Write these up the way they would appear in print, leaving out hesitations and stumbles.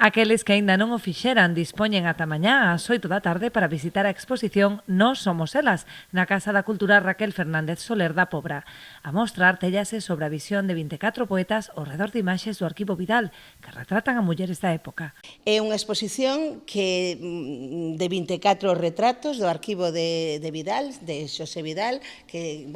Aqueles que aínda non o fixeran dispoñen ata mañá ás 8 da tarde para visitar a exposición Nós somos elas, na Casa da Cultura Raquel Fernández Soler da Pobra. A mostra artéllase sobre a visión de 24 poetas ao redor de imaxes do arquivo Vidal, que retratan a mulleres da época. É unha exposición de 24 retratos do arquivo de Vidal, de Xosé Vidal, que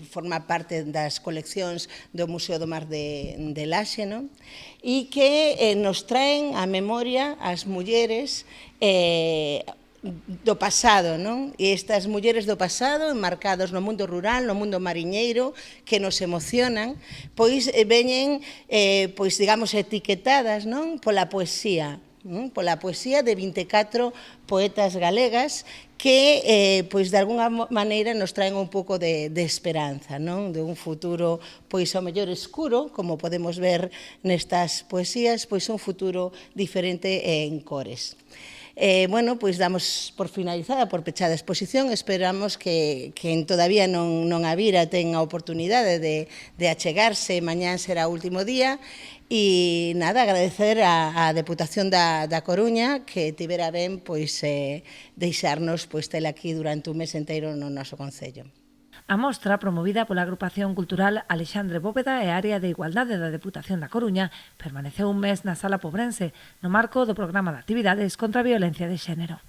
forma parte das coleccións do Museo do Mar de Laxe, non? E que nos traen a memoria as mulleres do pasado, non? E estas mulleres do pasado, enmarcados no mundo rural, no mundo mariñeiro, que nos emocionan, pois veñen, digamos, etiquetadas, non? Pola poesía de 24 poetas galegas que, pois, de alguna maneira nos traen un pouco de esperanza, non? De un futuro, pois, ao mellor escuro, como podemos ver nestas poesías, pois un futuro diferente en cores. Pois damos por finalizada, por pechada a exposición. Esperamos que quen todavía non a vira ten a oportunidade de achegarse. Mañán será o último día. E nada, agradecer á Deputación da Coruña que tivera ben deixarnos tela aquí durante un mes inteiro no noso concello. A mostra, promovida pola Agrupación Cultural Alexandre Bóveda e Área de Igualdade da Deputación da Coruña, permaneceu un mes na Sala Pobrense, no marco do programa de actividades contra a violencia de xénero.